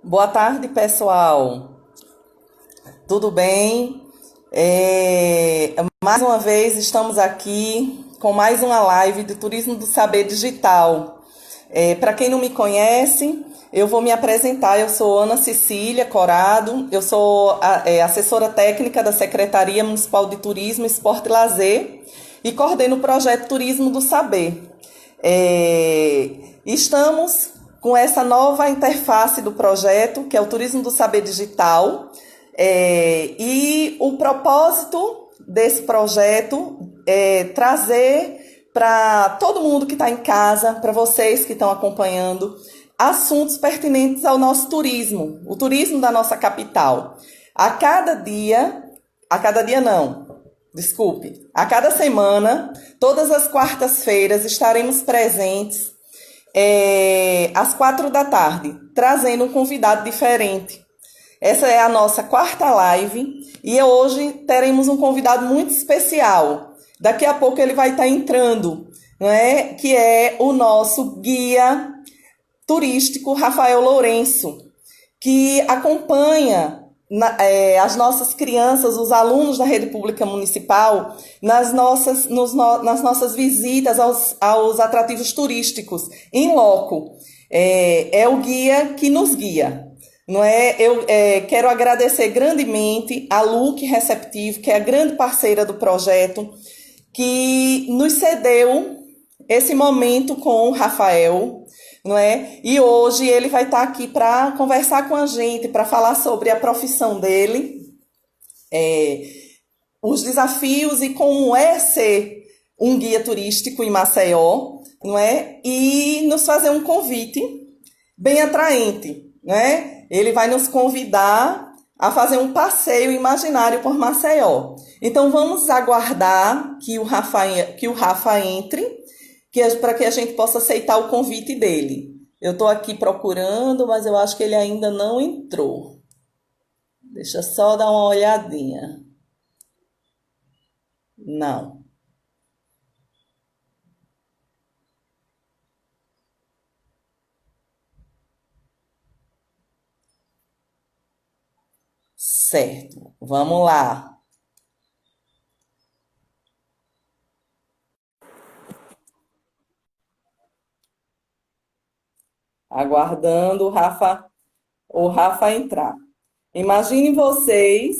Boa tarde, pessoal. Tudo bem? Mais uma vez estamos aqui com mais uma live de Turismo do Saber Digital. Para quem não me conhece, eu vou me apresentar. Eu sou Ana Cecília Corado, eu sou assessora técnica da Secretaria Municipal de Turismo, Esporte e Lazer e coordeno o projeto Turismo do Saber. Estamos com essa nova interface do projeto, que é o Turismo do Saber Digital, e o propósito desse projeto é trazer para todo mundo que está em casa, para vocês que estão acompanhando, assuntos pertinentes ao nosso turismo, o turismo da nossa capital. A cada dia não, desculpe, a cada semana, todas as quartas-feiras estaremos presentes às 4 da tarde, trazendo um convidado diferente. Essa é a nossa quarta live e hoje teremos um convidado muito especial. Daqui a pouco ele vai estar entrando, né? Que é o nosso guia turístico Rafael Lourenço, que acompanha as nossas crianças, os alunos da rede pública municipal, nas nossas visitas aos atrativos turísticos, em loco. É o guia que nos guia. Não é? Eu quero agradecer grandemente a Look Receptivo, que é a grande parceira do projeto, que nos cedeu esse momento com o Rafael, não é? E hoje ele vai estar aqui para conversar com a gente, para falar sobre a profissão dele, é, os desafios e como é ser um guia turístico em Maceió, não é? E nos fazer um convite bem atraente, né? Ele vai nos convidar a fazer um passeio imaginário por Maceió. Então vamos aguardar que o Rafa entre, para que a gente possa aceitar o convite dele. Eu estou aqui procurando, mas eu acho que ele ainda não entrou. Deixa eu só dar uma olhadinha. Não. Certo. Vamos lá. Aguardando o Rafa entrar. Imagine vocês,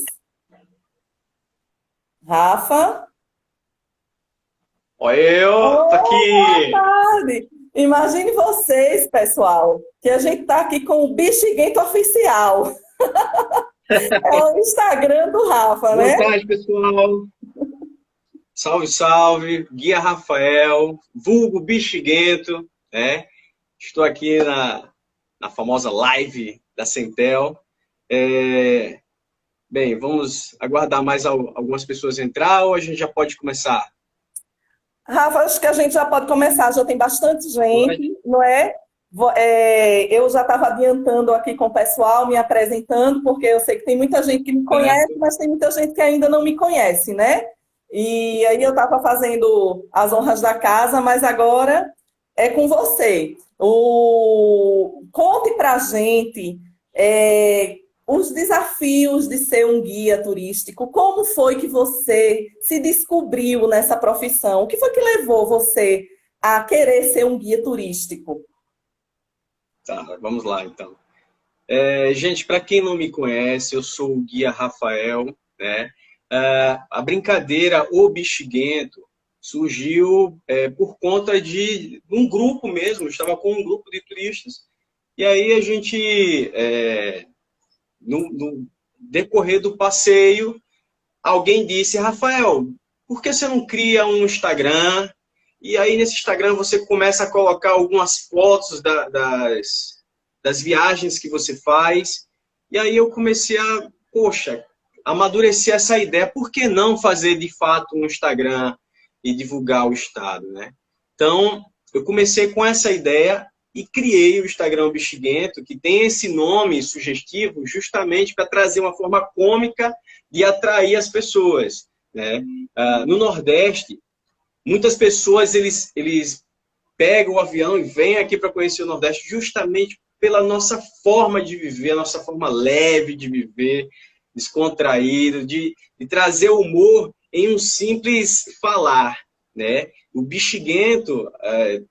Rafa. Ó, eu tô Oh, boa aqui. tarde! Imagine vocês, pessoal, que a gente está aqui com o Bexiguento Oficial. É o Instagram do Rafa, Boa né? tarde, pessoal. Salve, salve. Guia Rafael, vulgo Bexiguento, né? Estou aqui na famosa live da Centel. É, Bem, vamos aguardar mais algumas pessoas entrar ou a gente já pode começar? Rafa, acho que a gente já pode começar, já tem bastante Pode? gente, não é? Eu já estava adiantando aqui com o pessoal, me apresentando, porque eu sei que tem muita gente que me conhece, Certo. mas tem muita gente que ainda não me conhece, né? E aí eu estava fazendo as honras da casa, mas agora é com você. Conte para a gente é, os desafios de ser um guia turístico. Como foi que você se descobriu nessa profissão? O que foi que levou você a querer ser um guia turístico? Tá, vamos lá então. Gente, para quem não me conhece, eu sou o guia Rafael, né? A brincadeira O Bexiguento surgiu por conta de um grupo mesmo, eu estava com um grupo de turistas, e aí a gente, no decorrer do passeio, alguém disse, Rafael, por que você não cria um Instagram? E aí nesse Instagram você começa a colocar algumas fotos das viagens que você faz. E aí eu comecei a, poxa, amadurecer essa ideia. Por que não fazer de fato um Instagram e divulgar o estado, né? Então, eu comecei com essa ideia e criei o Instagram Bexiguento, que tem esse nome sugestivo justamente para trazer uma forma cômica de atrair as pessoas, né? No Nordeste, muitas pessoas eles pegam o avião e vêm aqui para conhecer o Nordeste justamente pela nossa forma de viver, a nossa forma leve de viver, descontraído, de trazer humor em um simples falar, né? O bexiguento,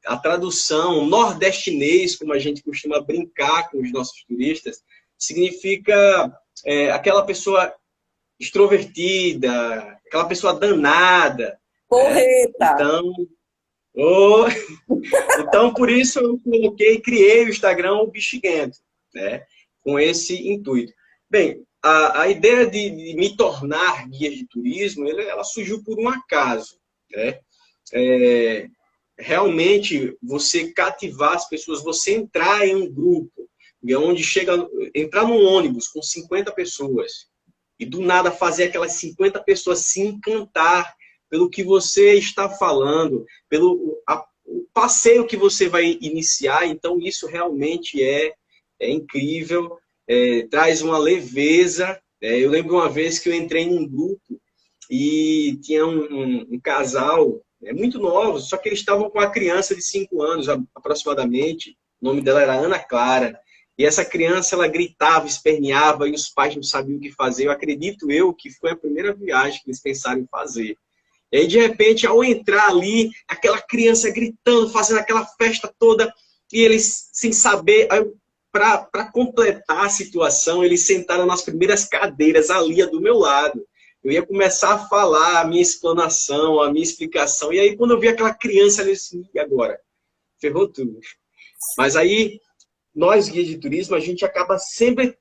a tradução nordestinês, como a gente costuma brincar com os nossos turistas, significa aquela pessoa extrovertida, aquela pessoa danada. Porreta! Então, oh, então, por isso eu criei o Instagram o Bexiguento, né? Com esse intuito. Bem, a ideia de me tornar guia de turismo, ela surgiu por um acaso, né? Realmente, você cativar as pessoas, você entrar em um grupo, onde entrar num ônibus com 50 pessoas, e do nada fazer aquelas 50 pessoas se encantar pelo que você está falando, o passeio que você vai iniciar. Então, isso realmente é incrível, traz uma leveza. Eu lembro uma vez que eu entrei num grupo e tinha um casal muito novo, só que eles estavam com uma criança de 5 anos aproximadamente. O nome dela era Ana Clara. E essa criança, ela gritava, esperneava, e os pais não sabiam o que fazer. Eu acredito que foi a primeira viagem que eles pensaram em fazer. E aí, de repente, ao entrar ali, aquela criança gritando, fazendo aquela festa toda, e eles, sem saber, para completar a situação, eles sentaram nas primeiras cadeiras ali do meu lado. Eu ia começar a falar a minha explanação, a minha explicação, e aí, quando eu vi aquela criança, eu disse, e agora? Ferrou tudo. Mas aí, nós, guias de turismo, a gente acaba sempre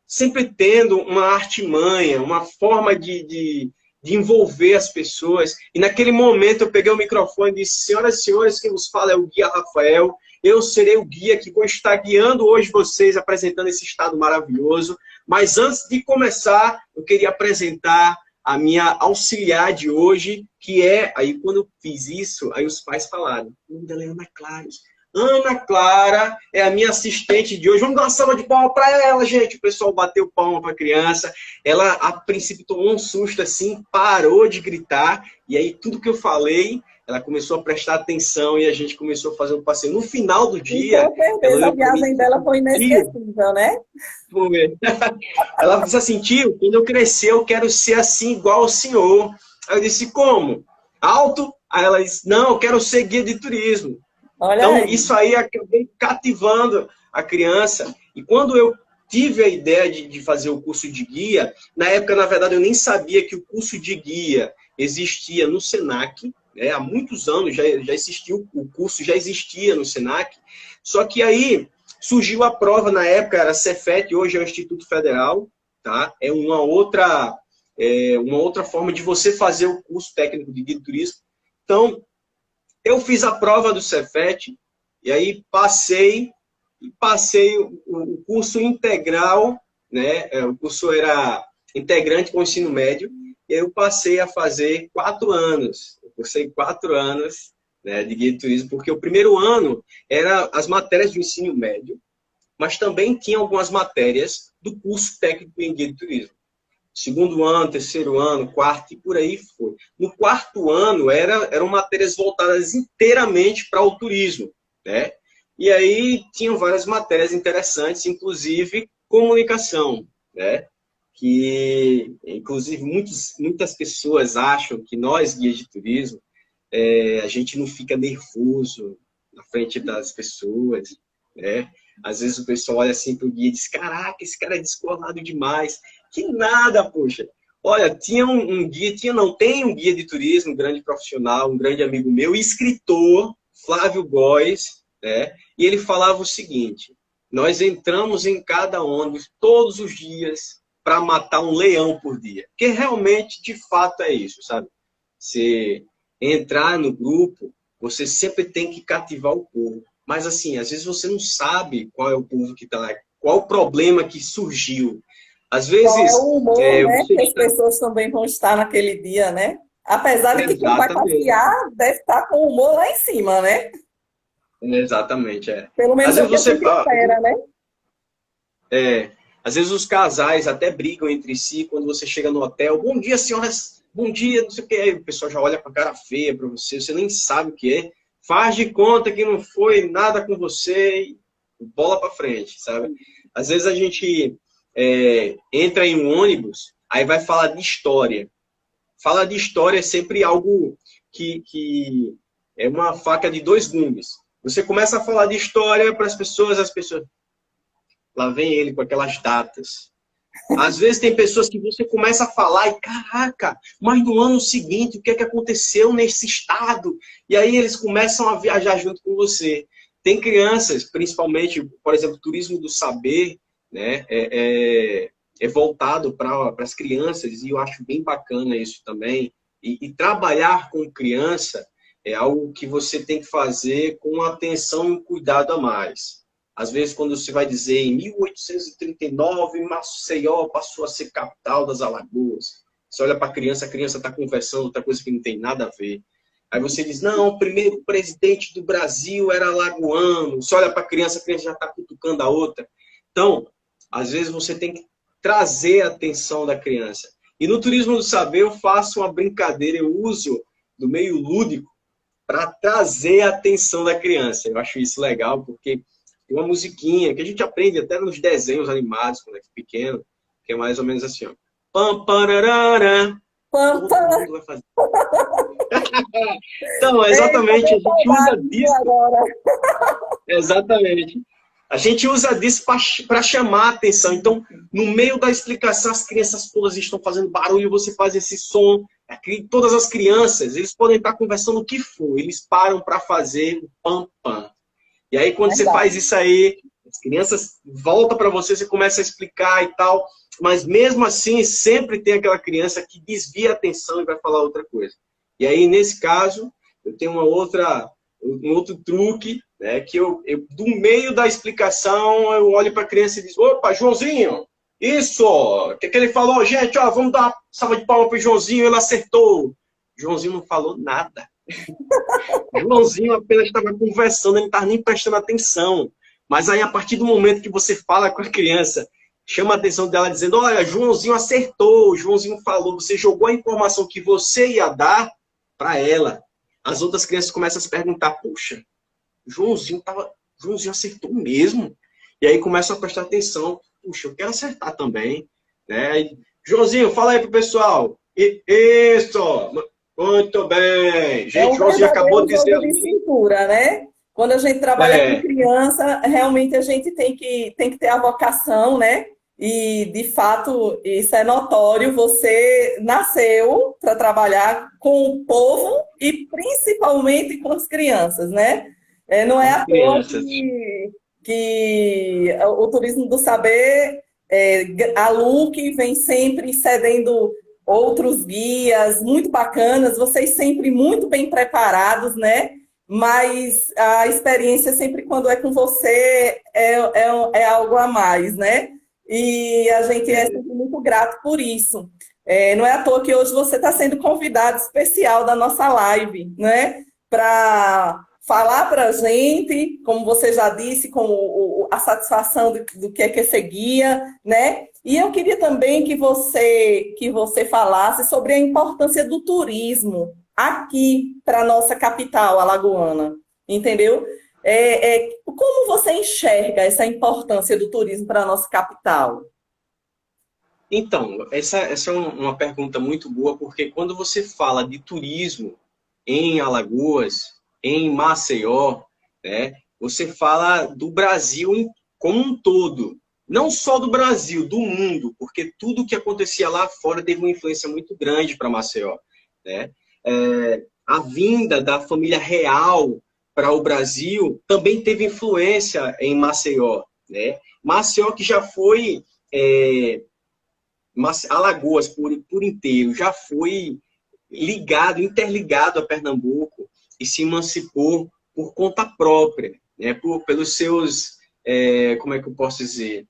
tendo uma artimanha, uma forma de envolver as pessoas. E naquele momento eu peguei o microfone e disse, senhoras e senhores, quem vos fala é o guia Rafael. Eu serei o guia que vou estar guiando hoje vocês, apresentando esse estado maravilhoso. Mas antes de começar, eu queria apresentar a minha auxiliar de hoje, que aí quando eu fiz isso, aí os pais falaram, o nome dela é Ana Clara. Ana Clara é a minha assistente de hoje. Vamos dar uma salva de palmas para ela, gente. O pessoal bateu palma para a criança. Ela, a princípio, tomou um susto assim, parou de gritar. E aí, tudo que eu falei, ela começou a prestar atenção e a gente começou a fazer um passeio. No final do dia... Com certeza a viagem dela foi inesquecível, né? Ela disse assim, tio, quando eu crescer, eu quero ser assim, igual ao senhor. Aí eu disse, como? Alto? Aí ela disse, não, eu quero ser guia de turismo. Olha então, aí. Isso aí acabei cativando a criança. E quando eu tive a ideia de fazer o curso de guia, na época, na verdade, eu nem sabia que o curso de guia existia no Senac. Há muitos anos já existiu, o curso já existia no Senac. Só que aí surgiu a prova, na época era Cefet, hoje é o Instituto Federal. Tá? É uma outra forma de você fazer o curso técnico de guia de turismo. Então, eu fiz a prova do Cefet, e aí passei o curso integral, né? O curso era integrante com o ensino médio, e aí eu passei a fazer 4 anos. Eu cursei 4 anos, né, de guia de turismo, porque o primeiro ano era as matérias do ensino médio, mas também tinha algumas matérias do curso técnico em guia de turismo. Segundo ano, terceiro ano, quarto, e por aí foi. No quarto ano, eram matérias voltadas inteiramente para o turismo, né? E aí tinham várias matérias interessantes, inclusive comunicação, né? Que, inclusive, muitas pessoas acham que nós, guias de turismo, a gente não fica nervoso na frente das pessoas, né? Às vezes o pessoal olha assim para o guia e diz, caraca, esse cara é descolado demais. Que nada, poxa. Olha, tem um guia de turismo, um grande profissional, um grande amigo meu, escritor, Flávio Góes, né? E ele falava o seguinte, nós entramos em cada ônibus todos os dias para matar um leão por dia. Porque realmente, de fato, é isso, sabe? Você entrar no grupo, você sempre tem que cativar o povo. Mas, assim, às vezes você não sabe qual é o povo que está lá, qual o problema que surgiu. Às vezes... Qual é o humor, né, que as está... pessoas também vão estar naquele dia, né? Apesar de que quem vai Exatamente. passear deve estar com o humor lá em cima, né? Exatamente, Pelo menos Às é o vezes que a você... gente espera, né? Às vezes os casais até brigam entre si quando você chega no hotel. Bom dia, senhoras. Bom dia, não sei o que. Aí o pessoal já olha com a cara feia para você. Você nem sabe o que é. Faz de conta que não foi nada com você. bola para frente, sabe? Às vezes a gente entra em um ônibus, aí vai falar de história. Falar de história é sempre algo que é uma faca de dois gumes. Você começa a falar de história para as pessoas, lá vem ele com aquelas datas. Às vezes tem pessoas que você começa a falar e, caraca, mas no ano seguinte, o que é que aconteceu nesse estado? E aí eles começam a viajar junto com você. Tem crianças, principalmente, por exemplo, o turismo do saber, né, é voltado para as crianças, e eu acho bem bacana isso também. E trabalhar com criança é algo que você tem que fazer com atenção e cuidado a mais. Às vezes, quando você vai dizer em 1839, Maceió passou a ser capital das Alagoas. Você olha para a criança está conversando outra coisa que não tem nada a ver. Aí você diz, não, o primeiro presidente do Brasil era alagoano. Você olha para a criança já está cutucando a outra. Então, às vezes você tem que trazer a atenção da criança. E no turismo do saber eu faço uma brincadeira, eu uso do meio lúdico para trazer a atenção da criança. Eu acho isso legal, porque tem uma musiquinha que a gente aprende até nos desenhos animados, quando é pequeno, que é mais ou menos assim, ó. Pam, pararara. Pam, pam. Todo mundo vai fazer. Então, exatamente, a gente usa disso. Exatamente. A gente usa disso para chamar a atenção. Então, no meio da explicação, as crianças todas estão fazendo barulho, você faz esse som. Todas as crianças, eles podem estar conversando o que for, eles param para fazer o pam-pam. E aí, quando você faz isso aí, as crianças voltam para você, você começa a explicar e tal. Mas mesmo assim, sempre tem aquela criança que desvia a atenção e vai falar outra coisa. E aí, nesse caso, eu tenho um outro truque, né, que eu, do meio da explicação, eu olho para a criança e digo, opa, Joãozinho, isso, o que ele falou? Gente, ó, vamos dar uma salva de palmas para o Joãozinho, ele acertou. Joãozinho não falou nada. Joãozinho apenas estava conversando, ele não estava nem prestando atenção. Mas aí, a partir do momento que você fala com a criança, chama a atenção dela dizendo, olha, Joãozinho acertou, Joãozinho falou, você jogou a informação que você ia dar para ela. As outras crianças começam a se perguntar, poxa, Joãozinho acertou mesmo? E aí começam a prestar atenção, puxa, eu quero acertar também. Né? Joãozinho, fala aí pro pessoal. Isso! Muito bem! Gente, Joãozinho acabou de dizer ali. Cintura, né? Quando a gente trabalha com criança, realmente a gente tem que ter a vocação, né? E, de fato, isso é notório. Você nasceu para trabalhar com o povo e principalmente com as crianças, né? Não é à toa que o turismo do saber, a LUC vem sempre cedendo outros guias muito bacanas, vocês sempre muito bem preparados, né? Mas a experiência sempre quando é com você é algo a mais, né? E a gente é sempre muito grato por isso. Não é à toa que hoje você está sendo convidado especial da nossa live, né? Para falar para a gente, como você já disse, com a satisfação do que é ser guia, né? E eu queria também que você falasse sobre a importância do turismo aqui para a nossa capital alagoana, entendeu? Como você enxerga essa importância do turismo para a nossa capital? Então, essa é uma pergunta muito boa, porque quando você fala de turismo em Alagoas, em Maceió, né, você fala do Brasil como um todo. Não só do Brasil, do mundo, porque tudo que acontecia lá fora teve uma influência muito grande para Maceió. Né? A vinda da família real para o Brasil também teve influência em Maceió. Né? Maceió, que já foi... Alagoas por inteiro, já foi interligado a Pernambuco e se emancipou por conta própria, né? Pelos seus... como é que eu posso dizer?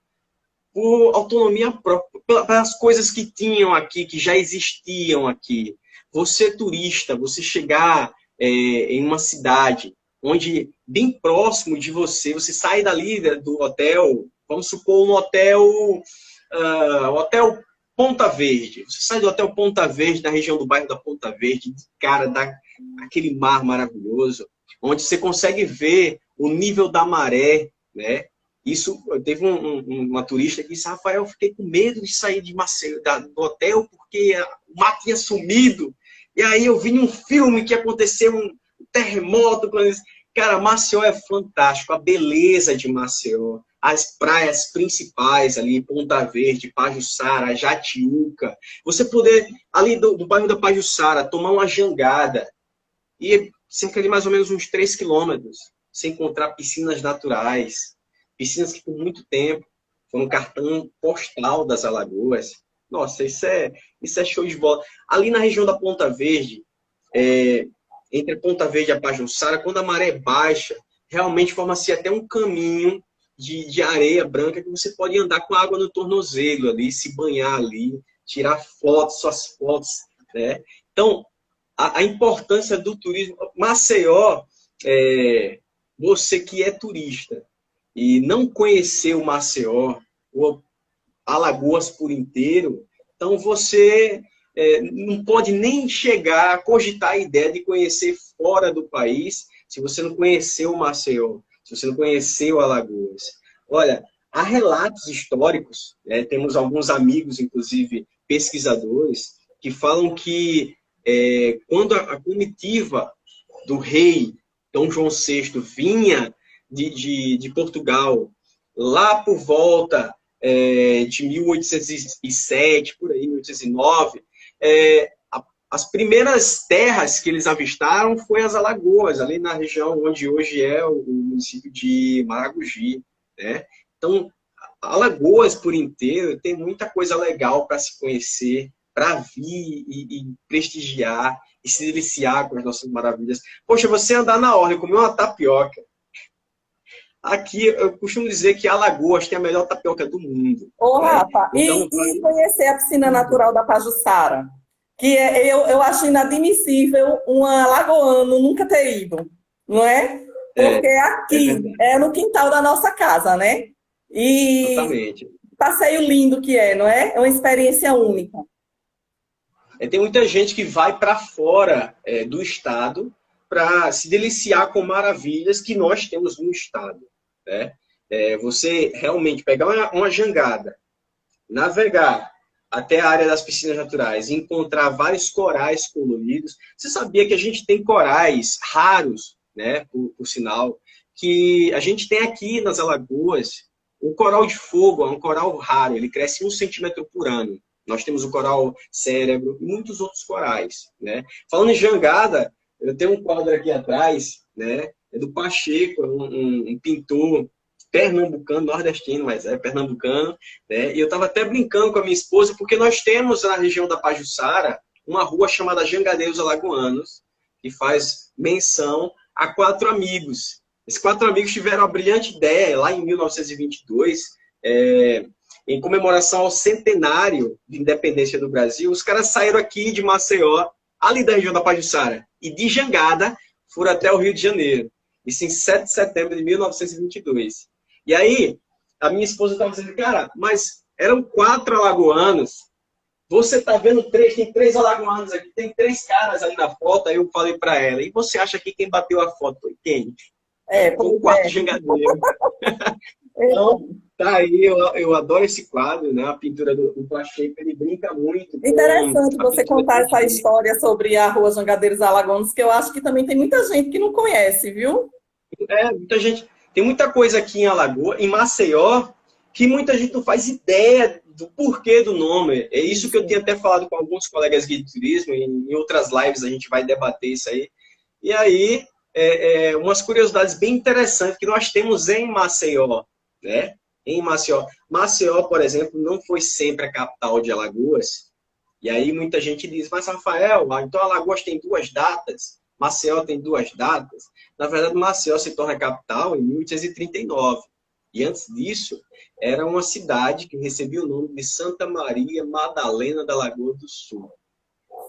Por autonomia própria, pelas coisas que tinham aqui, que já existiam aqui. Você turista, você chegar em uma cidade onde, bem próximo de você, você sai dali do hotel, vamos supor um hotel Ponta Verde. Você sai do hotel Ponta Verde, da região do bairro da Ponta Verde, de cara daquele mar maravilhoso, onde você consegue ver o nível da maré, né? Isso, teve uma turista que disse, Rafael, eu fiquei com medo de sair de Maceió, do hotel, porque o mar tinha sumido. E aí eu vi um filme que aconteceu um terremoto. Cara, Maceió é fantástico, a beleza de Maceió, as praias principais ali, Ponta Verde, Pajuçara, Jatiuca. Você poder, ali do bairro da Pajuçara, tomar uma jangada, e cerca de mais ou menos uns 3 quilômetros, você encontrar piscinas naturais, piscinas que por muito tempo foram um cartão postal das Alagoas. Nossa, isso é show de bola. Ali na região da Ponta Verde, entre Ponta Verde e a Pajuçara, quando a maré baixa, realmente forma-se até um caminho de areia branca que você pode andar com água no tornozelo ali, se banhar ali, tirar fotos, suas fotos, né? Então, a importância do turismo. Maceió, você que é turista e não conheceu Maceió, ou Alagoas por inteiro, então você não pode nem chegar a cogitar a ideia de conhecer fora do país se você não conheceu Maceió, se você não conheceu Alagoas. Olha, há relatos históricos, né? Temos alguns amigos, inclusive pesquisadores, que falam que quando a comitiva do rei Dom João VI vinha de Portugal, lá por volta de 1807, por aí, 1809, as primeiras terras que eles avistaram foi as Alagoas, ali na região onde hoje é o município de Maragogi, né? Então, Alagoas por inteiro tem muita coisa legal para se conhecer, para vir e prestigiar e se deliciar com as nossas maravilhas. Poxa, você andar na orla e comer uma tapioca. Aqui eu costumo dizer que Alagoas tem a melhor tapioca do mundo. Ô, Né? Rafa, Então, e conhecer a piscina natural da Pajuçara, que eu acho inadmissível um alagoano nunca ter ido, não é? Porque é aqui verdade, é no quintal da nossa casa, né? E exatamente. passeio lindo que é, não é? É uma experiência única. Tem muita gente que vai para fora do estado para se deliciar com maravilhas que nós temos no estado. Né? Você realmente pegar uma jangada, navegar até a área das piscinas naturais e encontrar vários corais coloridos. Você sabia que a gente tem corais raros, né, por sinal, que a gente tem aqui nas Alagoas. O coral de fogo é um coral raro, ele cresce 1 centímetro por ano. Nós temos o coral cérebro e muitos outros corais. Né? Falando em jangada, eu tenho um quadro aqui atrás, né, é do Pacheco, um pintor pernambucano, nordestino, mas é pernambucano, né? E eu estava até brincando com a minha esposa, porque nós temos na região da Pajuçara uma rua chamada Jangadeiros Alagoanos, que faz menção a 4 amigos. Esses 4 amigos tiveram a brilhante ideia, lá em 1922, em comemoração ao centenário de independência do Brasil, os caras saíram aqui de Maceió, ali da região da Pajuçara, e de Jangada foram até o Rio de Janeiro. Isso em 7 de setembro de 1922. E aí, a minha esposa estava dizendo, cara, mas eram 4 alagoanos, você está vendo 3, tem 3 alagoanos aqui, tem 3 caras ali na foto, aí eu falei para ela, e você acha que quem bateu a foto foi quem? Foi o Pois quarto é. jangadeiro. Então, tá aí, eu adoro esse quadro, né? A pintura do Pacheco, ele brinca muito com Interessante a você pintura contar do essa dia. história sobre a Rua Jangadeiros Alagoanos, que eu acho que também tem muita gente que não conhece, viu? Muita gente. Tem muita coisa aqui em Alagoas, em Maceió, que muita gente não faz ideia do porquê do nome. É isso que eu Isso. tenho até falado com alguns colegas guias de turismo, em outras lives a gente vai debater isso aí. E aí, umas curiosidades bem interessantes que nós temos em Maceió, né? Em Maceió. Maceió, por exemplo, não foi sempre a capital de Alagoas. E aí muita gente diz, mas Rafael, então Alagoas tem 2 datas, Maceió tem 2 datas. Na verdade, Maceió se torna capital em 1839. E antes disso, era uma cidade que recebia o nome de Santa Maria Madalena da Lagoa do Sul.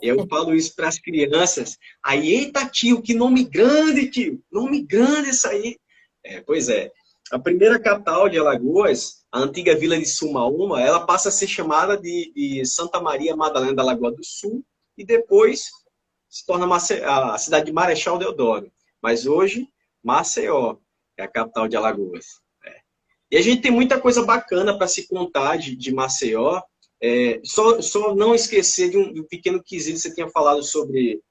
Eu falo isso para as crianças. Aí, eita, tio, que nome grande, tio. Nome grande isso aí. Pois é. A primeira capital de Alagoas, a antiga vila de Sumaúma, ela passa a ser chamada de Santa Maria Madalena da Lagoa do Sul e depois se torna a cidade de Marechal Deodoro. Mas hoje, Maceió é a capital de Alagoas. E a gente tem muita coisa bacana para se contar de Maceió. Só não esquecer de um pequeno quesito que você tinha falado sobre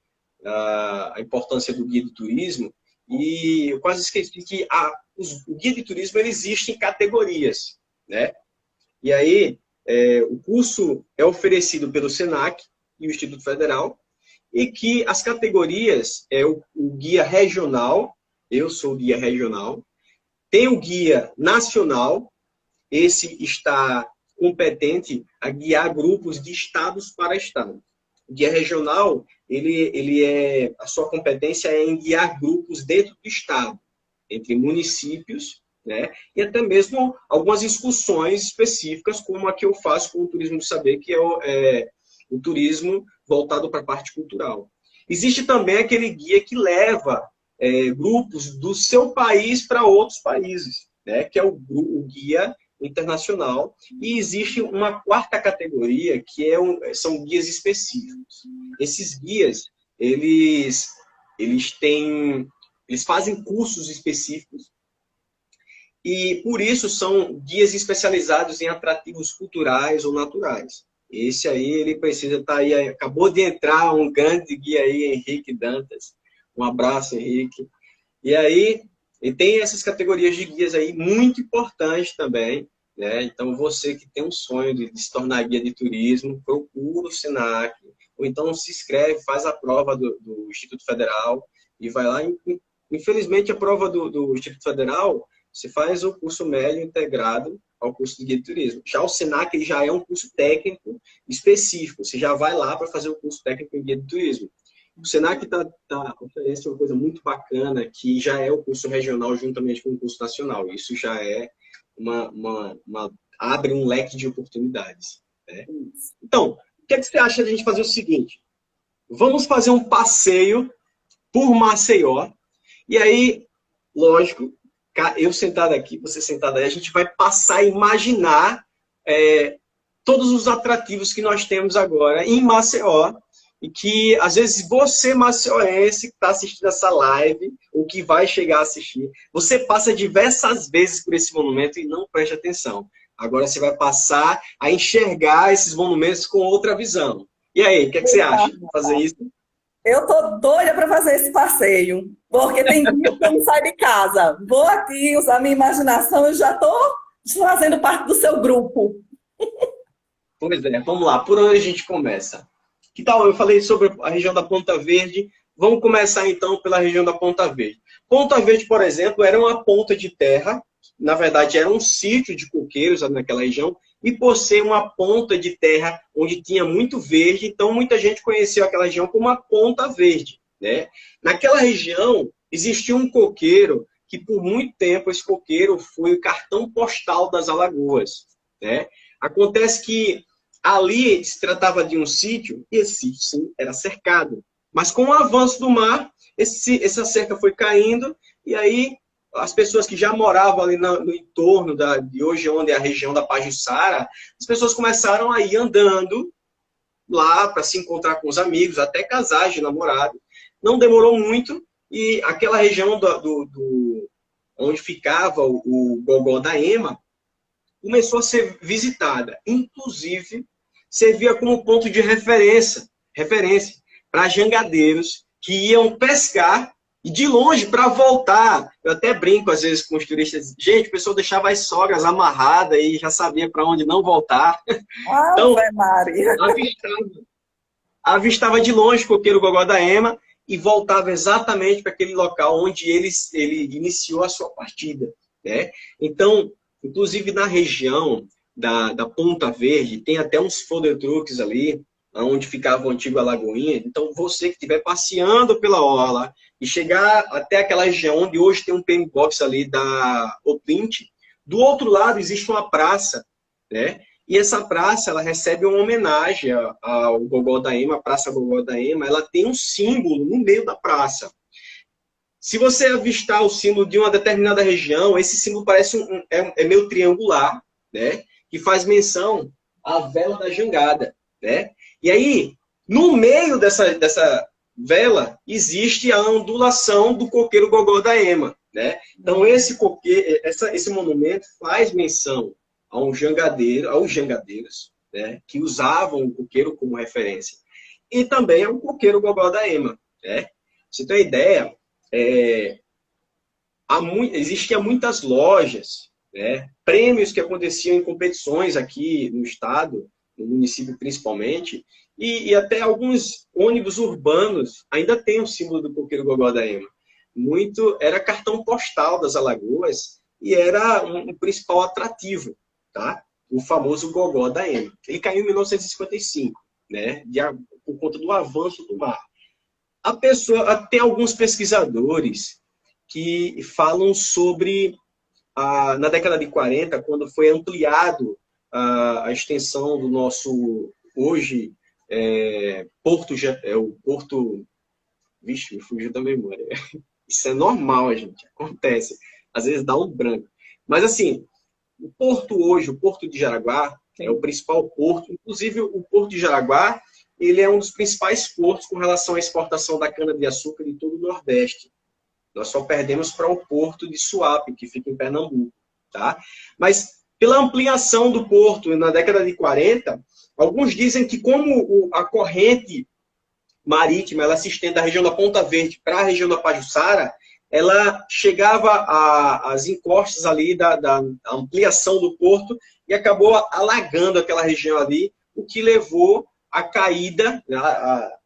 a importância do guia de turismo. E eu quase esqueci que o guia de turismo ele existe em categorias, né? E aí, o curso é oferecido pelo SENAC e o Instituto Federal, e que as categorias é o guia regional, eu sou o guia regional, tem o guia nacional, esse está competente a guiar grupos de estados para estado. O guia regional, a sua competência é em guiar grupos dentro do estado, entre municípios, né? E até mesmo algumas excursões específicas, como a que eu faço com o Turismo do Saber, que é o turismo voltado para a parte cultural. Existe também aquele guia que leva grupos do seu país para outros países, né? Que é o guia internacional. E existe uma quarta categoria, que são guias específicos. Esses guias, eles fazem cursos específicos, e por isso são guias especializados em atrativos culturais ou naturais. Esse aí, ele precisa estar aí, acabou de entrar um grande guia aí, Henrique Dantas. Um abraço, Henrique. E aí, e tem essas categorias de guias aí muito importantes também, né? Então, você que tem um sonho de se tornar guia de turismo, procura o SENAC, ou então se inscreve, faz a prova do Instituto Federal e vai lá. Infelizmente, a prova do Instituto Federal, você faz o curso médio integrado ao curso de guia de turismo. Já o SENAC ele já é um curso técnico específico. Você já vai lá para fazer o curso técnico em guia de turismo. O SENAC oferece uma coisa muito bacana, que já é o curso regional juntamente com o curso nacional. Isso já é abre um leque de oportunidades, né? Então, o que você acha de a gente fazer o seguinte? Vamos fazer um passeio por Maceió. E aí, lógico, eu sentado aqui, você sentado aí, a gente vai passar a imaginar todos os atrativos que nós temos agora em Maceió, e que, às vezes, você, maceióense, que está assistindo essa live, ou que vai chegar a assistir, você passa diversas vezes por esse monumento e não preste atenção. Agora você vai passar a enxergar esses monumentos com outra visão. E aí, o que você acha de fazer isso? Eu tô doida para fazer esse passeio, porque tem dia que eu não saio de casa. Vou aqui usar minha imaginação e já tô fazendo parte do seu grupo. Pois é, vamos lá. Por onde a gente começa? Que tal? Eu falei sobre a região da Ponta Verde. Vamos começar, então, pela região da Ponta Verde. Ponta Verde, por exemplo, era uma ponta de terra. Na verdade, era um sítio de coqueiros naquela região. E por ser uma ponta de terra onde tinha muito verde, então muita gente conheceu aquela região como a Ponta Verde, né? Naquela região existia um coqueiro que por muito tempo esse coqueiro foi o cartão postal das Alagoas, né? Acontece que ali se tratava de um sítio e esse sítio sim era cercado, mas com o avanço do mar essa cerca foi caindo e aí as pessoas que já moravam ali no entorno de hoje, onde é a região da Pajuçara, as pessoas começaram a ir andando lá para se encontrar com os amigos, até casar de namorado. Não demorou muito e aquela região onde ficava o Gogó da Ema começou a ser visitada. Inclusive, servia como ponto de referência para jangadeiros que iam pescar e de longe, para voltar, eu até brinco às vezes com os turistas, gente, o pessoal deixava as sogras amarradas e já sabia para onde não voltar. Então, avistava de longe o coqueiro Gogó da Ema e voltava exatamente para aquele local onde ele iniciou a sua partida, né? Então, inclusive na região da Ponta Verde, tem até uns food trucks ali, onde ficava o antigo Alagoinha. Então, você que estiver passeando pela orla e chegar até aquela região onde hoje tem um PM Box ali da Oplint, do outro lado existe uma praça, né? E essa praça, ela recebe uma homenagem ao Gogó da Ema, a Praça Gogó da Ema. Ela tem um símbolo no meio da praça. Se você avistar o símbolo de uma determinada região, esse símbolo parece é meio triangular, né? Que faz menção à vela da jangada, né? E aí, no meio dessa vela, existe a ondulação do coqueiro Gogó da Ema, né? Então, esse monumento faz menção a um jangadeiro, aos jangadeiros, né, que usavam o coqueiro como referência. E também ao coqueiro Gogó da Ema. Né? Pra você ter uma ideia, existiam muitas lojas, né, prêmios que aconteciam em competições aqui no estado, no município principalmente, e até alguns ônibus urbanos ainda têm o símbolo do coqueiro Gogó da Ema. Era cartão postal das Alagoas e era um principal atrativo, tá? O famoso Gogó da Ema. Ele caiu em 1955, né? Por conta do avanço do mar. Tem alguns pesquisadores que falam sobre, na década de 40, quando foi ampliado a extensão do nosso, hoje, o Porto... Vixe, me fugiu da memória. Isso é normal, gente, acontece. Às vezes dá um branco. Mas, assim, o porto hoje, o Porto de Jaraguá, é o principal porto. Inclusive, o Porto de Jaraguá, ele é um dos principais portos com relação à exportação da cana-de-açúcar de todo o Nordeste. Nós só perdemos para o Porto de Suape, que fica em Pernambuco. Tá? Mas, pela ampliação do porto na década de 40, alguns dizem que como a corrente marítima ela se estende da região da Ponta Verde para a região da Pajuçara, ela chegava às encostas ali da ampliação do porto e acabou alagando aquela região ali, o que levou à caída,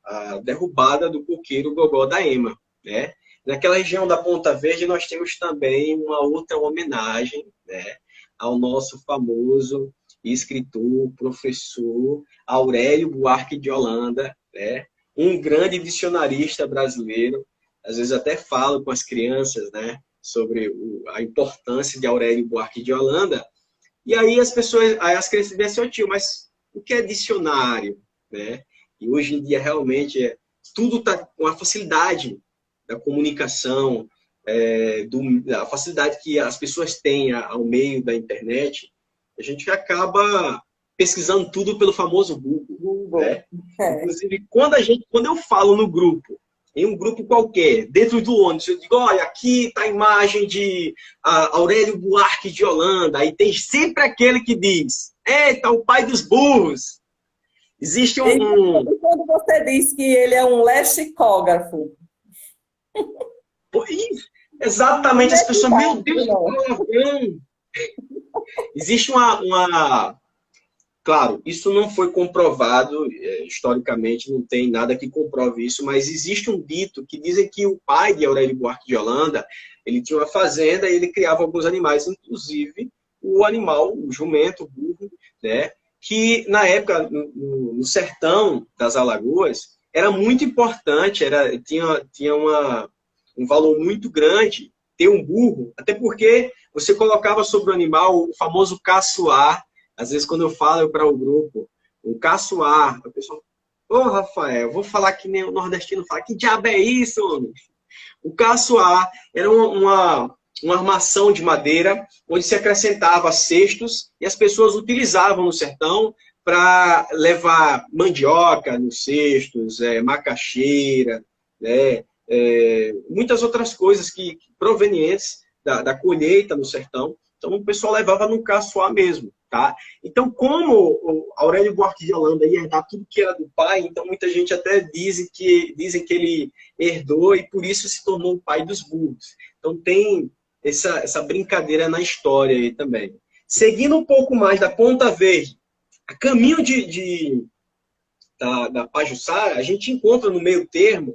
a derrubada do coqueiro Gogó da Ema. Né? Naquela região da Ponta Verde nós temos também uma outra homenagem, né, ao nosso famoso escritor, professor Aurélio Buarque de Holanda, né? Um grande dicionarista brasileiro. Às vezes até falo com as crianças, né, sobre a importância de Aurélio Buarque de Holanda. E aí as crianças dizem assim, tio, mas o que é dicionário? Né? E hoje em dia realmente tudo está com a facilidade da comunicação, a facilidade que as pessoas têm ao meio da internet, a gente acaba pesquisando tudo pelo famoso Google. Né? Inclusive, quando eu falo no grupo, em um grupo qualquer, dentro do ônibus, eu digo, olha, aqui está a imagem de Aurélio Buarque de Holanda, aí tem sempre aquele que diz, eita, o pai dos burros. Existe E quando você diz que ele é um lexicógrafo? Exatamente, as pessoas, meu Deus, que palavrão. Existe Claro, isso não foi comprovado, historicamente, não tem nada que comprove isso, mas existe um dito que dizem que o pai de Aurélio Buarque de Holanda, ele tinha uma fazenda e ele criava alguns animais, inclusive o animal, o jumento, o burro, né, que na época, no sertão das Alagoas, era muito importante, tinha um valor muito grande ter um burro, até porque você colocava sobre o animal o famoso caçoar. Às vezes, quando eu falo para o grupo, o caçoar, a pessoa, Rafael, vou falar que nem o nordestino fala, que diabo é isso, homem? O caçoar era uma armação de madeira, onde se acrescentava cestos, e as pessoas utilizavam no sertão para levar mandioca nos cestos, macaxeira, né, muitas outras coisas provenientes da colheita no sertão. Então, o pessoal levava no caçoar mesmo. Tá? Então, como o Aurélio Buarque de Holanda ia herdar tudo que era do pai, então muita gente até dizem que ele herdou e por isso se tornou o pai dos burros. Então tem essa brincadeira na história aí também. Seguindo um pouco mais da Ponta Verde, a caminho da Pajuçara, a gente encontra no meio termo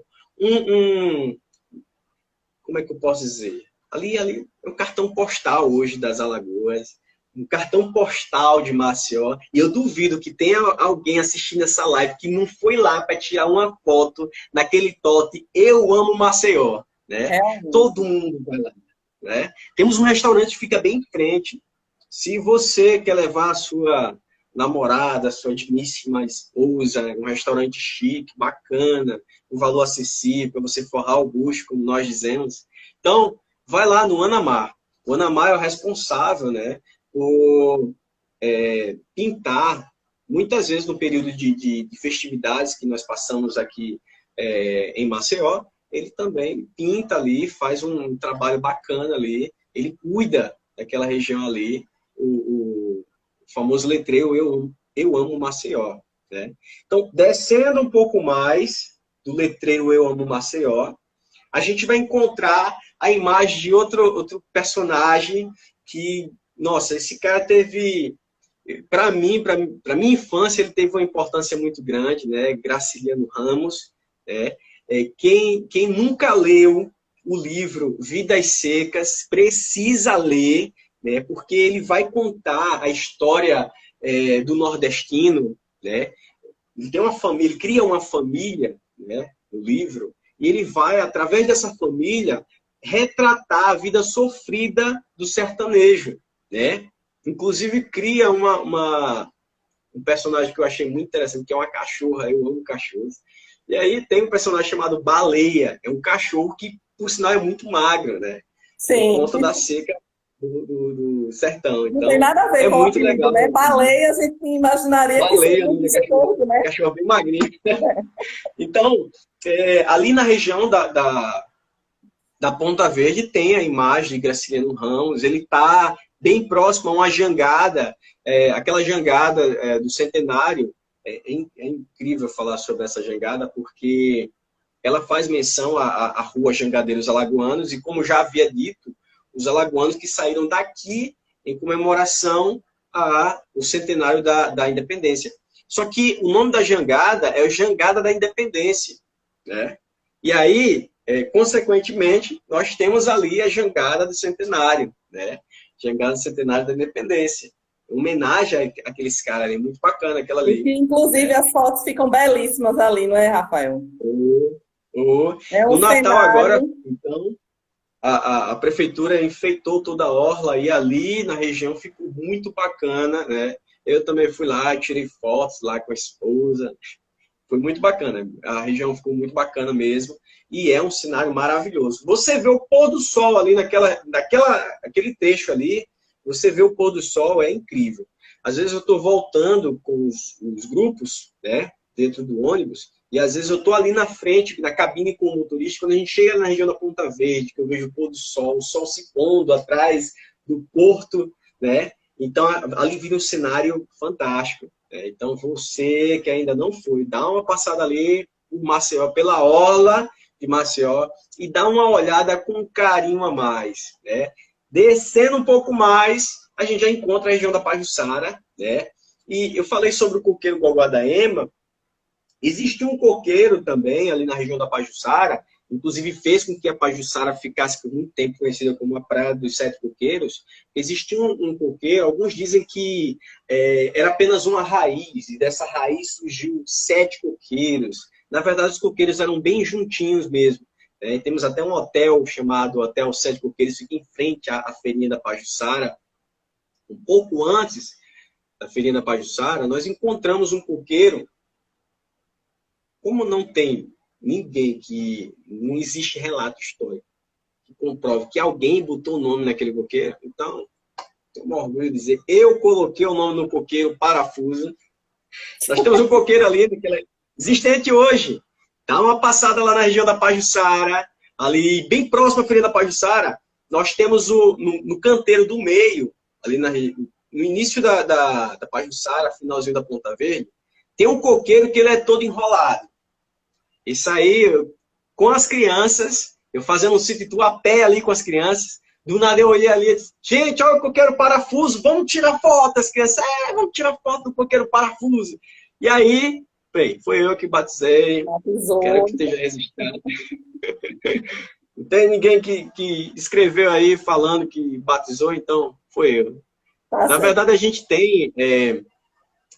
como é que eu posso dizer? Ali é o cartão postal hoje das Alagoas, um cartão postal de Maceió, e eu duvido que tenha alguém assistindo essa live que não foi lá para tirar uma foto naquele tote Eu Amo Maceió, né? Todo mundo vai lá, né? Temos um restaurante que fica bem em frente. Se você quer levar a sua namorada, a sua digníssima esposa, um restaurante chique, bacana, um valor acessível, para você forrar o bucho, como nós dizemos, então vai lá no Anamar. O Anamar é o responsável, né, por pintar, muitas vezes no período de festividades que nós passamos aqui em Maceió, ele também pinta ali, faz um trabalho bacana ali, ele cuida daquela região ali, o famoso letreiro Eu Amo Maceió, né? Então, descendo um pouco mais do letreiro Eu Amo Maceió, a gente vai encontrar a imagem de outro personagem que, nossa, esse cara teve, para mim, para minha infância, ele teve uma importância muito grande, né? Graciliano Ramos, né? Quem nunca leu o livro Vidas Secas precisa ler, né? Porque ele vai contar a história do nordestino, né? Ele tem uma família, ele cria uma família, né? No livro, e ele vai, através dessa família, retratar a vida sofrida do sertanejo, né? Inclusive cria um personagem que eu achei muito interessante, que é uma cachorra, eu amo cachorros. E aí tem um personagem chamado Baleia, é um cachorro que, por sinal, é muito magro, né? Por Sim. conta da seca do sertão. Não tem Então, nada a ver é com o muito apelido, legal. né? Baleia, a gente imaginaria que seria Baleia, um né? Cachorro, biscoito, né? cachorro bem magrinho. Então, ali na região da Ponta Verde tem a imagem de Graciliano Ramos, ele está bem próximo a uma jangada, aquela jangada do centenário. É incrível falar sobre essa jangada, porque ela faz menção à rua Jangadeiros Alagoanos, e como já havia dito, os alagoanos que saíram daqui em comemoração ao centenário da independência. Só que o nome da jangada é o Jangada da Independência, né? E aí, consequentemente, nós temos ali a jangada do centenário, né? Jangada do centenário da independência. Homenagem àqueles caras ali, muito bacana aquela E ali. que, inclusive, as fotos ficam belíssimas ali, não é, Rafael? Oh, oh. É um No Natal agora, cenário. então, a prefeitura enfeitou toda a orla e ali na região ficou muito bacana, né? Eu também fui lá, tirei fotos lá com a esposa. Foi muito bacana. A região ficou muito bacana mesmo. E é um cenário maravilhoso. Você vê o pôr do sol ali aquele trecho ali, você vê o pôr do sol, é incrível. Às vezes eu estou voltando com os grupos, né, dentro do ônibus, e às vezes eu estou ali na frente, na cabine com o motorista, quando a gente chega na região da Ponta Verde, que eu vejo o pôr do sol, o sol se pondo atrás do porto, né? Então ali vira um cenário fantástico. Então, você que ainda não foi, dá uma passada ali por Maceió, pela orla de Maceió, e dá uma olhada com carinho a mais, né? Descendo um pouco mais, a gente já encontra a região da Pajuçara, né? E eu falei sobre o coqueiro Guaguadaema. Existe um coqueiro também ali na região da Pajuçara, inclusive fez com que a Pajuçara ficasse por muito tempo conhecida como a Praia dos Sete Coqueiros. Existe um coqueiro, alguns dizem que era apenas uma raiz, e dessa raiz surgiu 7 coqueiros. Na verdade, os coqueiros eram bem juntinhos mesmo. Temos até um hotel chamado Hotel Sete Coqueiros, fica em frente à feirinha da Pajuçara. Um pouco antes da feirinha da Pajuçara, nós encontramos um coqueiro. Como não tem ninguém não existe relato histórico que comprove que alguém botou o nome naquele coqueiro, então, tenho orgulho de dizer, eu coloquei o nome no coqueiro Parafuso. Nós temos um coqueiro ali, existente hoje. Dá uma passada lá na região da Pajuçara, ali bem próximo à Feira da Pajuçara, nós temos no canteiro do meio, ali no início da Pajuçara, finalzinho da Ponta Verde, tem um coqueiro que ele é todo enrolado. Isso aí, com as crianças, eu fazendo um sítio a pé ali com as crianças, do nada eu olhei ali e disse, gente, olha o coqueiro parafuso, vamos tirar foto. As crianças, vamos tirar foto do coqueiro parafuso. E aí, foi eu que batizei, Batizou. quero que esteja registrado. Não tem ninguém que escreveu aí falando que batizou, então foi eu. Tá Na certo. verdade, a gente tem,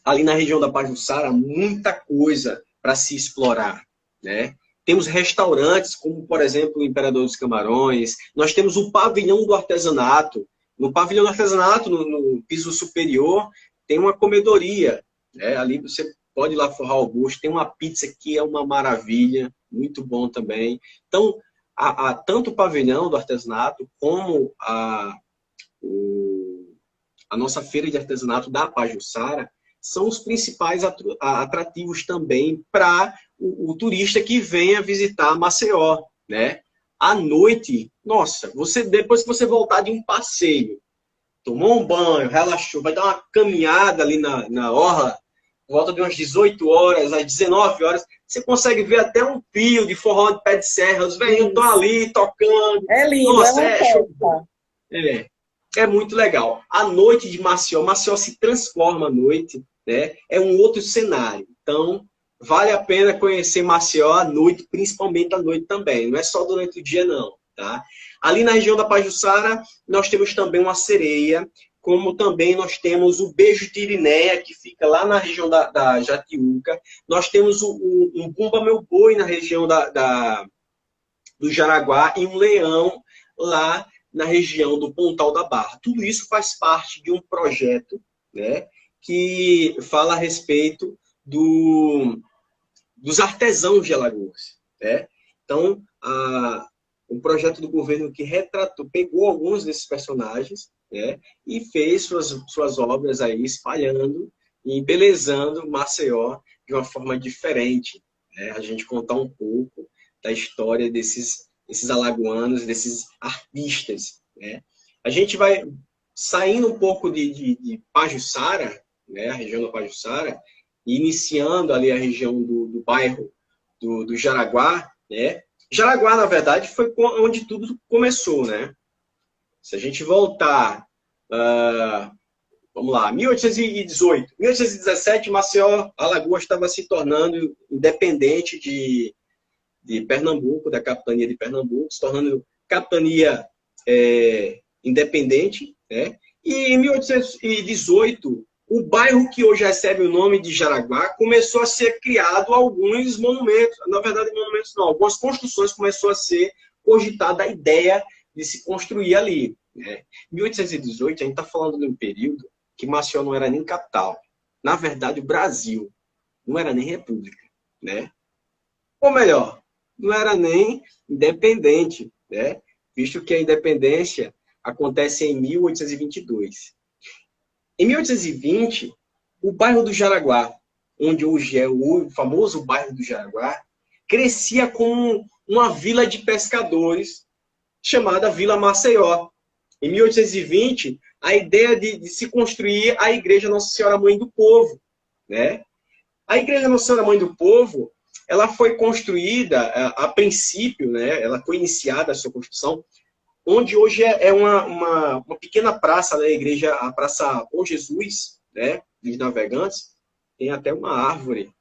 ali na região da Pajuçara, muita coisa para se explorar, né? Temos restaurantes, como, por exemplo, o Imperador dos Camarões. Nós temos o Pavilhão do Artesanato. No Pavilhão do Artesanato, no piso superior, tem uma comedoria, né? Ali você pode ir lá forrar o gosto. Tem uma pizza que é uma maravilha, muito bom também. Então, tanto o Pavilhão do Artesanato, como a nossa feira de artesanato da Pajuçara, são os principais atrativos também para o turista que venha visitar Maceió, né? À noite, nossa, depois que você voltar de um passeio, tomou um banho, relaxou, vai dar uma caminhada ali na orla, por volta de umas 18 horas, às 19 horas, você consegue ver até um trio de forró de pé de serra, os velhinhos estão Isso. ali tocando. É lindo, é Nossa, uma é show. festa. É, é muito legal. A noite de Maceió se transforma à noite, né? É um outro cenário. Então, vale a pena conhecer Maceió à noite, principalmente à noite também. Não é só durante o dia, não, tá? Ali na região da Pajuçara, nós temos também uma sereia, como também nós temos o Beijo de Irinéia, que fica lá na região da Jatiuca. Nós temos um Bumba Meu Boi na região do Jaraguá e um leão lá na região do Pontal da Barra. Tudo isso faz parte de um projeto, né, que fala a respeito dos artesãos de Alagoas, né? Então, um projeto do governo que retratou, pegou alguns desses personagens, né, e fez suas obras aí espalhando e embelezando Maceió de uma forma diferente, né? A gente contar um pouco da história desses alagoanos, desses artistas, né? A gente vai saindo um pouco de Pajuçara, né, a região da Pajuçara, e iniciando ali a região do bairro do Jaraguá, né? Jaraguá, na verdade, foi onde tudo começou, né? Se a gente voltar, vamos lá, 1818, 1817, Maceió, Alagoas estava se tornando independente de Pernambuco, da capitania de Pernambuco, se tornando capitania independente, né? E em 1818, o bairro que hoje recebe o nome de Jaraguá começou a ser criado alguns monumentos, na verdade monumentos não, algumas construções começou a ser cogitada a ideia de se construir ali, né? Em 1818, a gente está falando de um período que Maceió não era nem capital. Na verdade, o Brasil não era nem república, né? Ou melhor, não era nem independente, né? Visto que a independência acontece em 1822. Em 1820, o bairro do Jaraguá, onde hoje é o famoso bairro do Jaraguá, crescia como uma vila de pescadores chamada Vila Maceió. Em 1820, a ideia de se construir a Igreja Nossa Senhora Mãe do Povo, né? A Igreja Nossa Senhora Mãe do Povo, ela foi construída, a princípio, né? Ela foi iniciada a sua construção onde hoje é uma pequena praça da igreja, a Praça Bom Jesus, né, dos Navegantes, tem até uma árvore.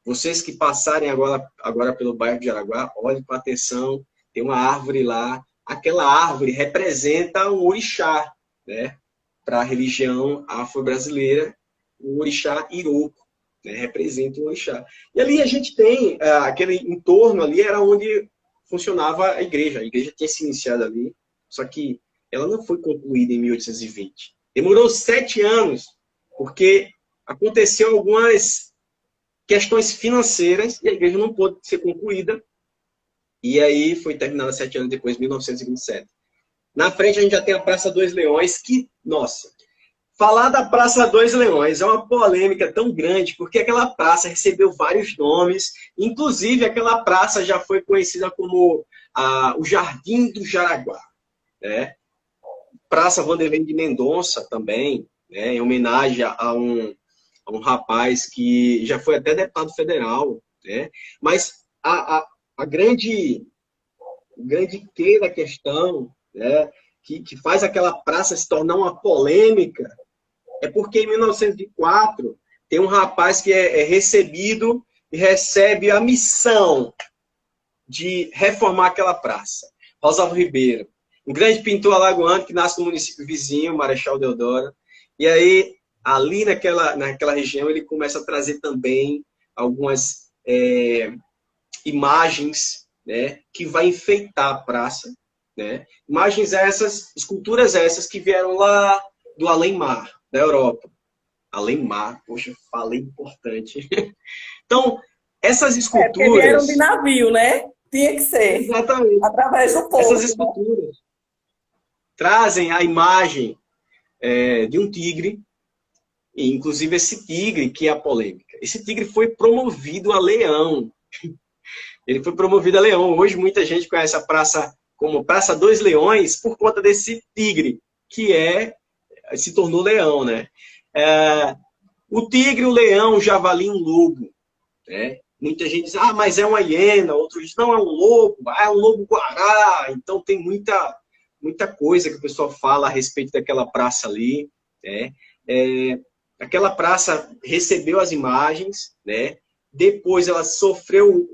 Vocês que passarem agora pelo bairro de Jaraguá, olhem com atenção, tem uma árvore lá. Aquela árvore representa um orixá, né, para a religião afro-brasileira, o orixá Iroko, né, representa um orixá. E ali a gente tem, aquele entorno ali era onde funcionava a igreja. A igreja tinha se iniciado ali, só que ela não foi concluída em 1820. Demorou 7 anos, porque aconteceu algumas questões financeiras e a igreja não pôde ser concluída. E aí foi terminada 7 anos depois, 1927. Na frente a gente já tem a Praça Dois Leões, que, nossa, falar da Praça Dois Leões é uma polêmica tão grande, porque aquela praça recebeu vários nomes, inclusive aquela praça já foi conhecida como o Jardim do Jaraguá, né? Praça Vanderlei de Mendonça também, né? Em homenagem a um rapaz que já foi até deputado federal, né? Mas a grande quê da questão, né, que faz aquela praça se tornar uma polêmica, é porque em 1904 tem um rapaz que é recebido e recebe a missão de reformar aquela praça. Rosalvo Ribeiro, um grande pintor alagoano que nasce no município vizinho, Marechal Deodoro. E aí, ali naquela região, ele começa a trazer também algumas imagens, né, que vai enfeitar a praça, né? Imagens essas, esculturas essas que vieram lá do além-mar, da Europa. Além-mar, poxa, falei importante. Então, essas Porque vieram de esculturas... navio, né? Tinha que ser. Exatamente. Através do Essas porto, né? esculturas trazem a imagem de um tigre, e inclusive esse tigre que é a polêmica. Esse tigre foi promovido a leão. Ele foi promovido a leão. Hoje muita gente conhece a praça como Praça dos Leões por conta desse tigre, que se tornou leão, né? O tigre, o leão, o javali, um lobo, né? Muita gente diz, ah, mas é uma hiena. Outros dizem, não, é um lobo. Ah, é um lobo-guará. Então tem muita coisa que o pessoal fala a respeito daquela praça ali, né? Aquela praça recebeu as imagens, né? Depois ela sofreu,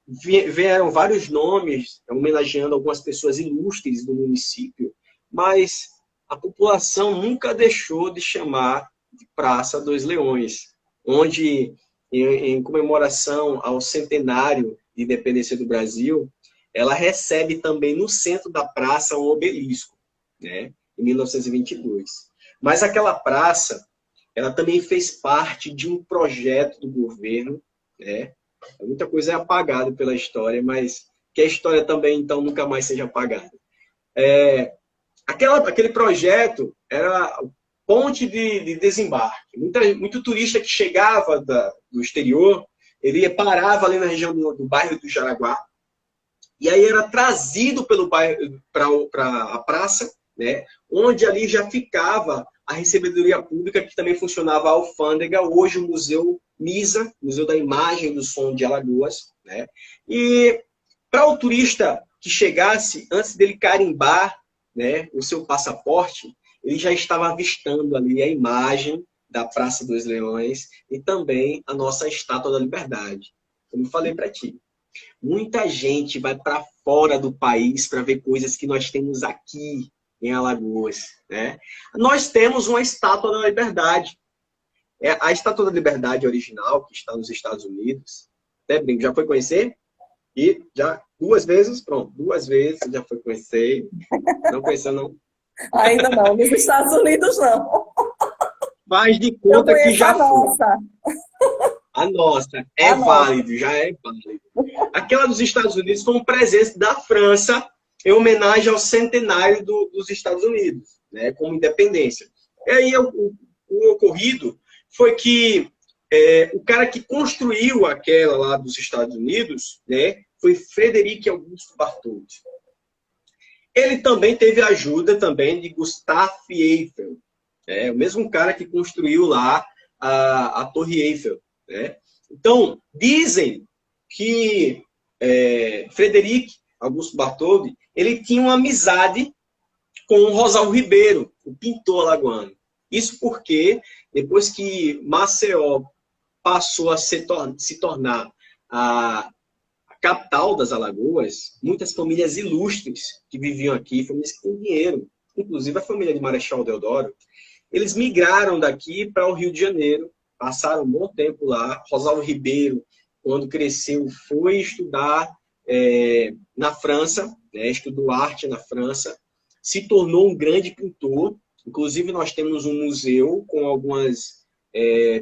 vieram vários nomes homenageando algumas pessoas ilustres do município, mas a população nunca deixou de chamar de Praça dos Leões, onde, em comemoração ao centenário de independência do Brasil, ela recebe também no centro da praça um obelisco, né, em 1922. Mas aquela praça, ela também fez parte de um projeto do governo, né? Muita coisa é apagada pela história, mas que a história também, então, nunca mais seja apagada. Aquele projeto era ponte de desembarque. Muito turista que chegava do exterior, ele parava ali na região do bairro do Jaraguá, e aí era trazido pelo bairro para a praça, né, onde ali já ficava a recebedoria pública, que também funcionava a alfândega, hoje o Museu MISA, Museu da Imagem e do Som de Alagoas, né? E para o turista que chegasse, antes dele carimbar, né, o seu passaporte, ele já estava avistando ali a imagem da Praça dos Leões e também a nossa Estátua da Liberdade. Como eu falei para ti, muita gente vai para fora do país para ver coisas que nós temos aqui em Alagoas, né? Nós temos uma Estátua da Liberdade. A Estátua da Liberdade original, que está nos Estados Unidos, até brinco, já foi conhecer? E já 2 vezes, pronto, 2 vezes já foi conhecer. Não conheceu, não? Ainda não, nos Estados Unidos não. Faz de Eu conta que conheço a já foi. nossa. A nossa é A nossa. válido, já é válido. Aquela dos Estados Unidos foi um presente da França em homenagem ao centenário dos Estados Unidos, né, como independência. E aí o ocorrido foi que o cara que construiu aquela lá dos Estados Unidos, né, foi Frederic Augusto Bartholdi. Ele também teve a ajuda também de Gustave Eiffel, o mesmo cara que construiu lá a Torre Eiffel, né? Então, dizem que Frederic Augusto Bartholdi, ele tinha uma amizade com o Rosalvo Ribeiro, o pintor alagoano. Isso porque, depois que Maceió passou a se tornar a capital das Alagoas, muitas famílias ilustres que viviam aqui, famílias que têm dinheiro, inclusive a família de Marechal Deodoro, eles migraram daqui para o Rio de Janeiro, passaram um bom tempo lá. Rosalvo Ribeiro, quando cresceu, foi estudar na França, né, estudou arte na França, se tornou um grande pintor. Inclusive, nós temos um museu com algumas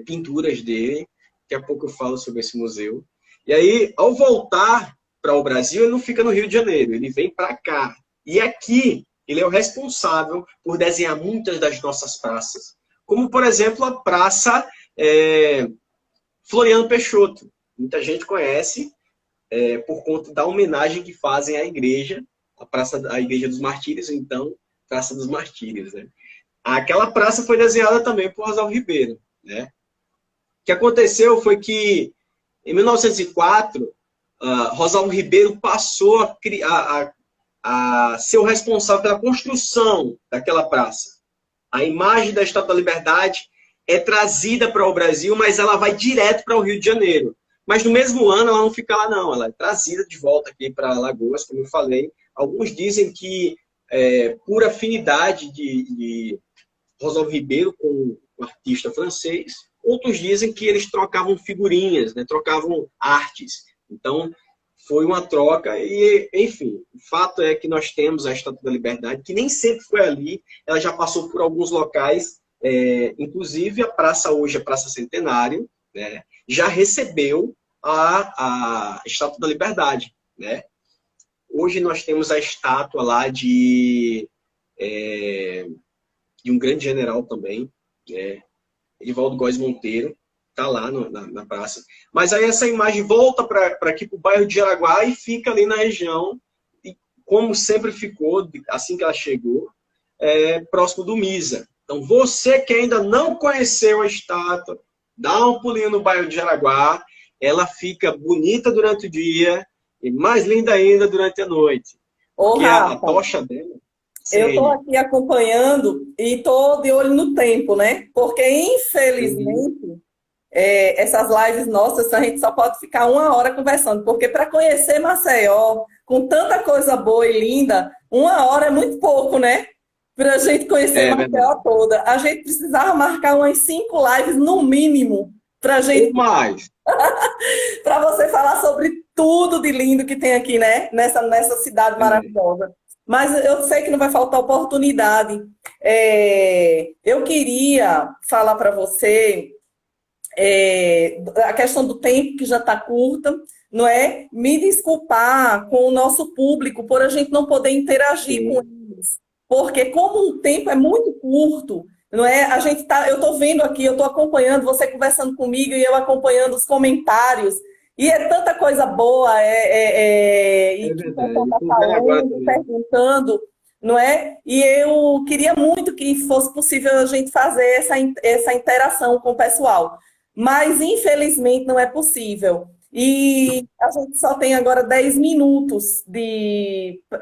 pinturas dele. Daqui a pouco eu falo sobre esse museu. E aí, ao voltar para o Brasil, ele não fica no Rio de Janeiro, ele vem para cá. E aqui, ele é o responsável por desenhar muitas das nossas praças. Como, por exemplo, a Praça Floriano Peixoto. Muita gente conhece por conta da homenagem que fazem à igreja, a Igreja dos Martírios, então, Praça dos Martírios, né? Aquela praça foi desenhada também por Rosalvo Ribeiro, né? O que aconteceu foi que, em 1904, Rosalvo Ribeiro passou a ser o responsável pela construção daquela praça. A imagem da Estátua da Liberdade é trazida para o Brasil, mas ela vai direto para o Rio de Janeiro. Mas no mesmo ano ela não fica lá, não. Ela é trazida de volta aqui para Alagoas, como eu falei. Alguns dizem que, por afinidade de Rosalvo Ribeiro com o artista francês, outros dizem que eles trocavam figurinhas, né? Trocavam artes. Então, foi uma troca e, enfim, o fato é que nós temos a Estátua da Liberdade, que nem sempre foi ali, ela já passou por alguns locais, inclusive a praça hoje, a Praça Centenário, né, já recebeu a Estátua da Liberdade, né? Hoje nós temos a estátua lá de um grande general também, Edivaldo Góes Monteiro, tá lá na praça. Mas aí essa imagem volta para aqui para o bairro de Jaraguá e fica ali na região, e como sempre ficou, assim que ela chegou, próximo do Misa. Então, você que ainda não conheceu a estátua, dá um pulinho no bairro de Jaraguá, ela fica bonita durante o dia e mais linda ainda durante a noite. Ô, Porque a Rafa, tocha dela eu estou acende. aqui acompanhando e estou de olho no tempo, né? Porque, Uhum. infelizmente, essas lives nossas, a gente só pode ficar 1 hora conversando, porque para conhecer Maceió, com tanta coisa boa e linda, 1 hora é muito pouco, né? Para a gente conhecer É verdade. Maceió toda. A gente precisava marcar umas 5 lives, no mínimo, para Ou gente, mais. para você falar sobre tudo de lindo que tem aqui, né? Nessa cidade É. maravilhosa. Mas eu sei que não vai faltar oportunidade. Eu queria falar para você a questão do tempo que já está curta, não é? Me desculpar com o nosso público por a gente não poder interagir com Sim. eles, porque como o tempo é muito curto, não é? Eu estou vendo aqui, eu estou acompanhando você conversando comigo e eu acompanhando os comentários. E é tanta coisa boa, e É que o pessoal verdade. está Estou vendo agora falando, também. perguntando, não é? E eu queria muito que fosse possível a gente fazer essa interação com o pessoal, mas infelizmente não é possível. E a gente só tem agora 10 minutos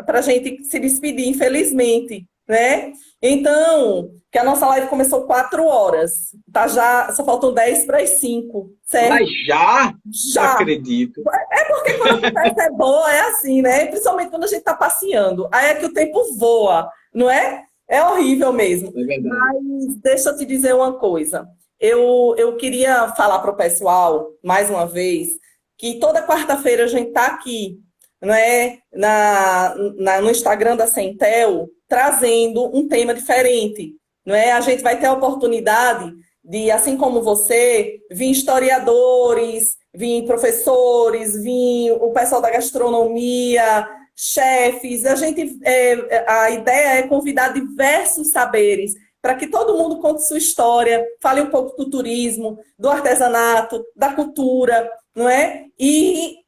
para a gente se despedir, infelizmente, né? Então, que a nossa live começou 4 horas, tá? Já só faltam 10 para as 5, certo? Mas já não Já. acredito. É porque quando a conversa é boa, é assim, né? Principalmente quando a gente está passeando. Aí é que o tempo voa, não é? É horrível mesmo. É verdade. Mas deixa eu te dizer uma coisa. Eu queria falar para o pessoal, mais uma vez, que toda quarta-feira a gente está aqui, não é? No Instagram da Centel, trazendo um tema diferente. Não é? A gente vai ter a oportunidade de, assim como você, vir historiadores, vir professores, vir o pessoal da gastronomia, chefes. A ideia é convidar diversos saberes para que todo mundo conte sua história, fale um pouco do turismo, do artesanato, da cultura, não é?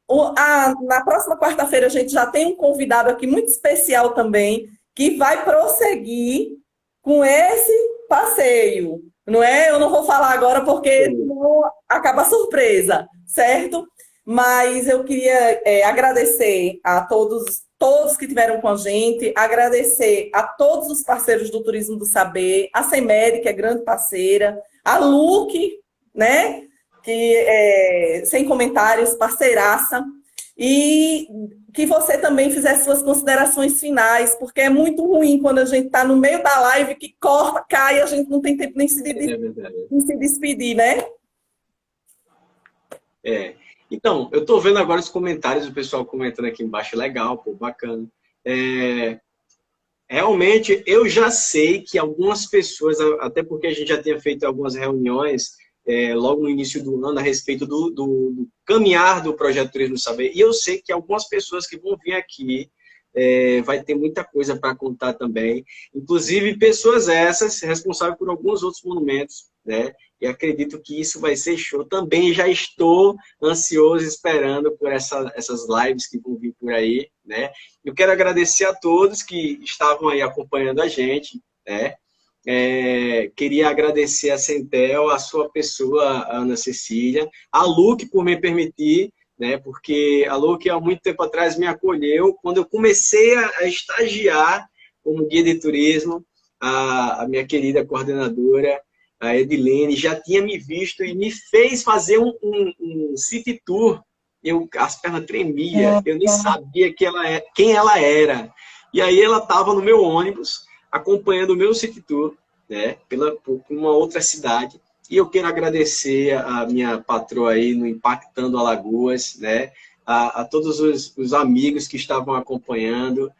Na próxima quarta-feira a gente já tem um convidado aqui muito especial também, que vai prosseguir com esse passeio, não é? Eu não vou falar agora porque Sim. senão acaba a surpresa, certo? Mas eu queria agradecer a todos que tiveram com a gente, agradecer a todos os parceiros do Turismo do Saber, a CEMED, que é grande parceira, a LUC, né? Que sem comentários, parceiraça, e que você também fizesse suas considerações finais, porque é muito ruim quando a gente está no meio da live que corta, cai, a gente não tem tempo nem É verdade. de se despedir, né? É. Então, eu estou vendo agora os comentários, o pessoal comentando aqui embaixo, legal, pô, bacana. É, realmente, eu já sei que algumas pessoas, até porque a gente já tinha feito algumas reuniões logo no início do ano a respeito do caminhar do Projeto Turismo Saber, e eu sei que algumas pessoas que vão vir aqui vai ter muita coisa para contar também, inclusive pessoas essas responsáveis por alguns outros monumentos, né? E acredito que isso vai ser show. Também já estou ansioso esperando por essas lives que vão vir por aí, né? Eu quero agradecer a todos que estavam aí acompanhando a gente, né? Queria agradecer a Centel, a sua pessoa, a Ana Cecília, a Luque por me permitir, né? Porque a Luque há muito tempo atrás me acolheu quando eu comecei a estagiar como guia de turismo. A minha querida coordenadora, a Edilene, já tinha me visto e me fez fazer um city tour. As pernas tremiam, eu nem sabia quem ela era. E aí ela estava no meu ônibus, acompanhando o meu city tour, né, por uma outra cidade. E eu quero agradecer a minha patroa aí no Impactando Alagoas, né, a todos os amigos que estavam acompanhando.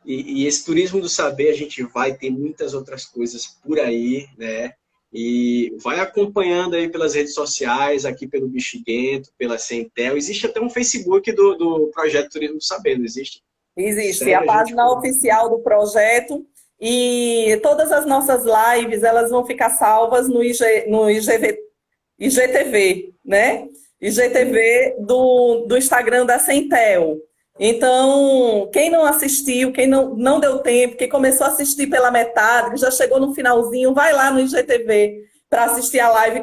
E esse turismo do saber, a gente vai ter muitas outras coisas por aí, né? E vai acompanhando aí pelas redes sociais, aqui pelo Bexiguento, pela Centel. Existe até um Facebook do Projeto Turismo do Saber, não existe? Existe a Segue a gente página por lá. oficial do projeto e todas as nossas lives elas vão ficar salvas no IGTV, IGTV, né? IGTV do Instagram da Centel. Então, quem não assistiu, quem não deu tempo, quem começou a assistir pela metade, que já chegou no finalzinho, vai lá no IGTV para assistir a live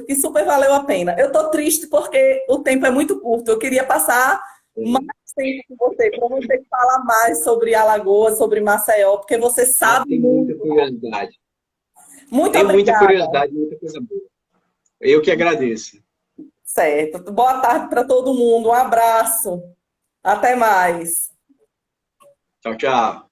que super valeu a pena. Eu tô triste porque o tempo é muito curto. Eu queria passar mais tempo com você, para você falar mais sobre Alagoas, sobre Maceió, porque você sabe Tem muita muito. curiosidade. Muito Tenho muita obrigada. curiosidade, muita coisa boa. Eu que agradeço. Certo. Boa tarde para todo mundo. Um abraço. Até mais. Tchau, tchau.